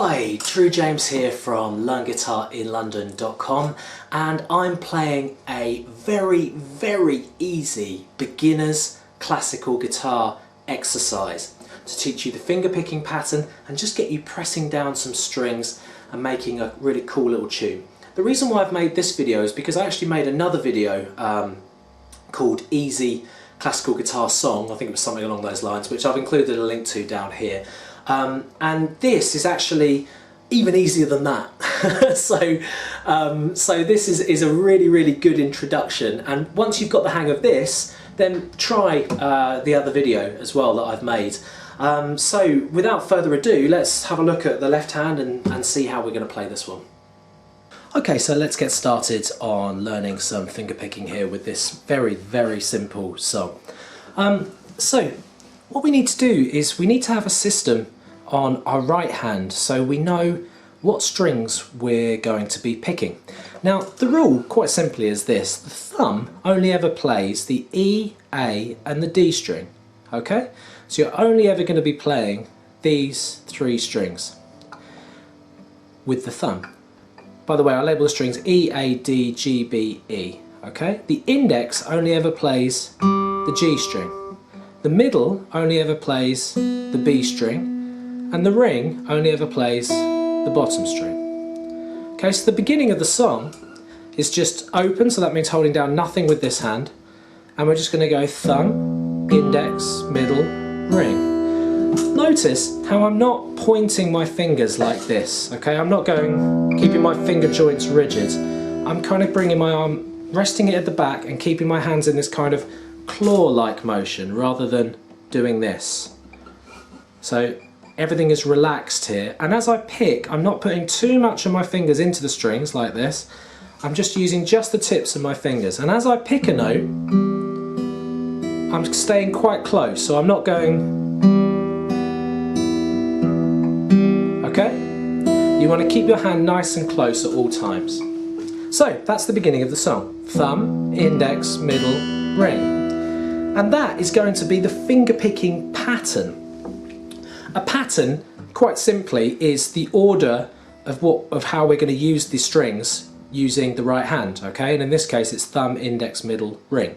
Hi, Drue James here from LearnGuitarInLondon.com, and I'm playing a very easy beginner's classical guitar exercise to teach you the finger picking pattern and just get you pressing down some strings and making a really cool little tune. The reason why I've made this video is because I actually made another video called Easy Classical Guitar Song, I think it was something along those lines, which I've included a link to down here. And this is actually even easier than that. so this is a really good introduction, and once you've got the hang of this, then try the other video as well that I've made. So without further ado, let's have a look at the left hand and see how we're going to play this one. Okay, so let's get started on learning some finger picking here with this very simple song. So what we need to do is we need to have a system on our right hand so we know what strings we're going to be picking. Now the rule quite simply is this: the thumb only ever plays the E, A and the D string. Okay, so you're only ever going to be playing these three strings with the thumb. By the way, I label the strings E, A, D, G, B, E. Okay, the index only ever plays the G string. The middle only ever plays the B string, and the ring only ever plays the bottom string. Okay, so the beginning of the song is just open, so that means holding down nothing with this hand, and we're just going to go thumb, index, middle, ring. Notice how I'm not pointing my fingers like this, okay? I'm not keeping my finger joints rigid. I'm kind of bringing my arm, resting it at the back and keeping my hands in this kind of claw-like motion rather than doing this. So everything is relaxed here, and as I pick, I'm not putting too much of my fingers into the strings like this. I'm just using just the tips of my fingers, and as I pick a note, I'm staying quite close, so I'm not going. Okay? You want to keep your hand nice and close at all times. So that's the beginning of the song. Thumb, index, middle, ring. And that is going to be the finger picking pattern. A pattern, quite simply, is the order of how we're going to use the strings using the right hand, okay? And in this case it's thumb, index, middle, ring.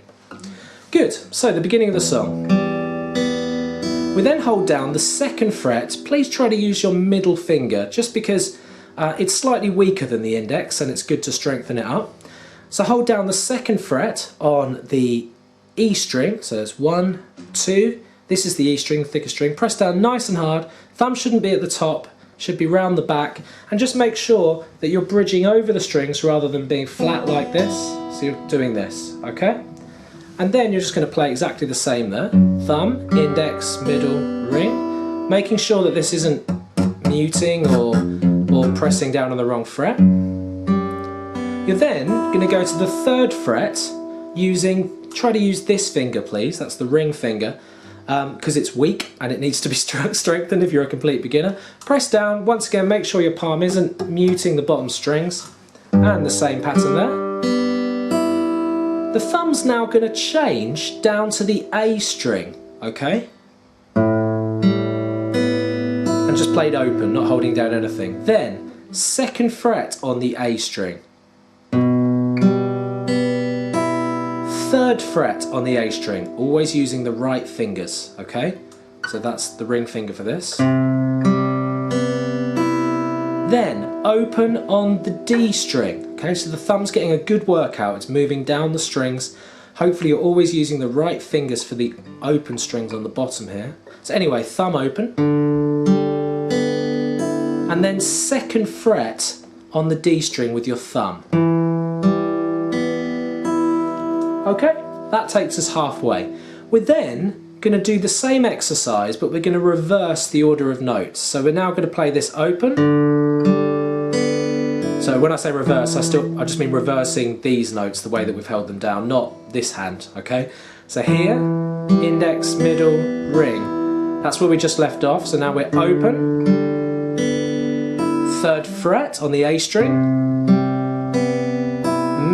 Good, so the beginning of the song. We then hold down the second fret. Please try to use your middle finger, just because it's slightly weaker than the index and it's good to strengthen it up. So hold down the second fret on the E string, so there's 1, 2, this is the E string, the thicker string. Press down nice and hard, thumb shouldn't be at the top, should be round the back, and just make sure that you're bridging over the strings rather than being flat like this. So you're doing this, okay? And then you're just going to play exactly the same there. Thumb, index, middle, ring, making sure that this isn't muting or pressing down on the wrong fret. You're then going to go to the third fret try to use this finger please, that's the ring finger, because it's weak and it needs to be strengthened if you're a complete beginner. Press down, once again make sure your palm isn't muting the bottom strings, and the same pattern there. The thumb's now going to change down to the A string, okay? And just played open, not holding down anything. Then, second fret on the A string. Third fret on the A string, always using the right fingers, okay? So that's the ring finger for this. Then open on the D string, okay? So the thumb's getting a good workout, it's moving down the strings. Hopefully you're always using the right fingers for the open strings on the bottom here. So anyway, thumb open. And then second fret on the D string with your thumb. Okay, that takes us halfway. We're then going to do the same exercise, but we're going to reverse the order of notes. So we're now going to play this open. So when I say reverse, I just mean reversing these notes the way that we've held them down, not this hand, okay? So here, index, middle, ring. That's where we just left off, so now we're open. Third fret on the A string.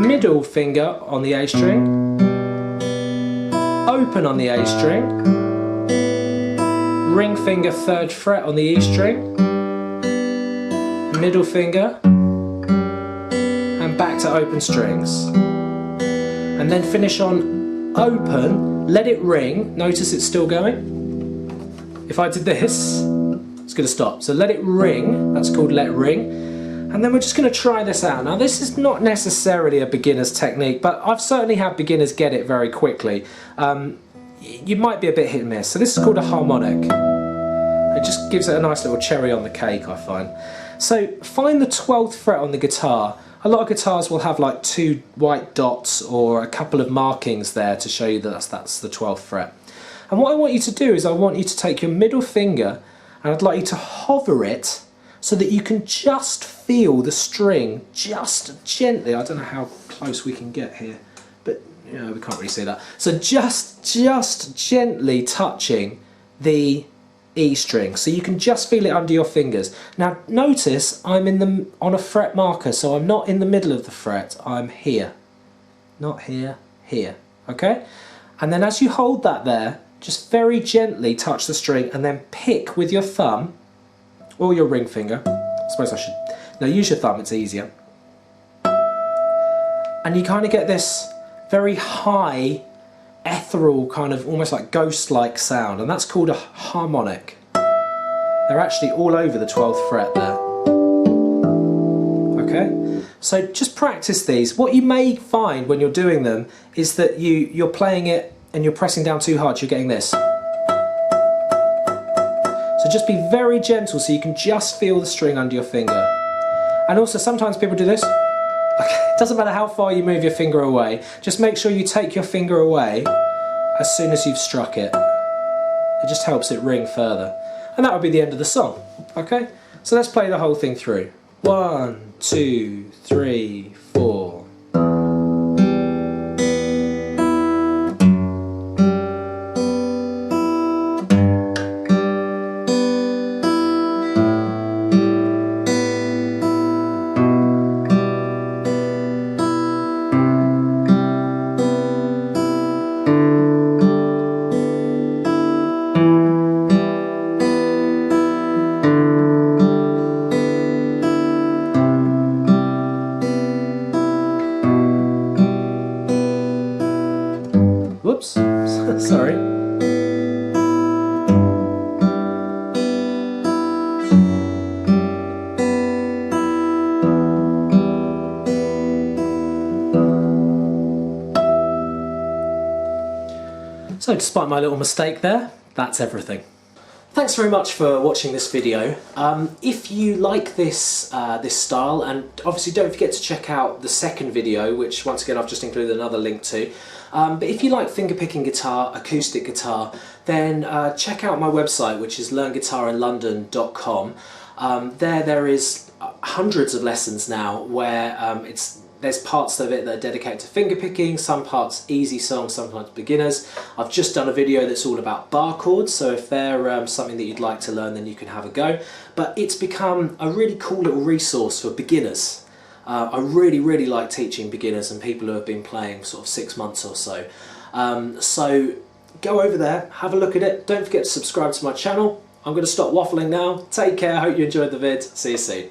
Middle finger on the A string. Open on the A string, ring finger third fret on the E string, middle finger, and back to open strings. And then finish on open, let it ring, notice it's still going. If I did this, it's going to stop. So let it ring, that's called let ring. And then we're just going to try this out. Now this is not necessarily a beginner's technique, but I've certainly had beginners get it very quickly. You might be a bit hit and miss. So this is called a harmonic. It just gives it a nice little cherry on the cake, I find. So find the 12th fret on the guitar. A lot of guitars will have like 2 white dots or a couple of markings there to show you that that's the 12th fret. And what I want you to do is I want you to take your middle finger and I'd like you to hover it so that you can just feel the string just gently. I don't know how close we can get here, but you know, we can't really see that. So just gently touching the E string, so you can just feel it under your fingers. Now notice I'm on a fret marker, so I'm not in the middle of the fret, I'm here. Not here, here, okay? And then as you hold that there, just very gently touch the string and then pick with your thumb or your ring finger. I suppose I should, no, use your thumb, it's easier. And you kind of get this very high, ethereal, kind of almost like ghost-like sound, and that's called a harmonic. They're actually all over the 12th fret there. Okay, so just practice these. What you may find when you're doing them is that you're playing it and you're pressing down too hard, you're getting this. So just be very gentle so you can just feel the string under your finger. And also sometimes people do this. It doesn't matter how far you move your finger away, just make sure you take your finger away as soon as you've struck it. It just helps it ring further. And that would be the end of the song. Okay? So let's play the whole thing through. 1, 2, 3, 4. Whoops, sorry. So despite my little mistake there, that's everything. Thanks very much for watching this video. If you like this this style, and obviously don't forget to check out the second video, which once again I've just included another link to. But if you like fingerpicking guitar, acoustic guitar, then check out my website, which is learnguitarinlondon.com. There is hundreds of lessons now where there's parts of it that are dedicated to fingerpicking, some parts easy songs, sometimes beginners. I've just done a video that's all about bar chords, so if they're something that you'd like to learn, then you can have a go. But it's become a really cool little resource for beginners. I really like teaching beginners and people who have been playing sort of 6 months or so. So go over there, have a look at it. Don't forget to subscribe to my channel. I'm going to stop waffling now. Take care, hope you enjoyed the vid. See you soon.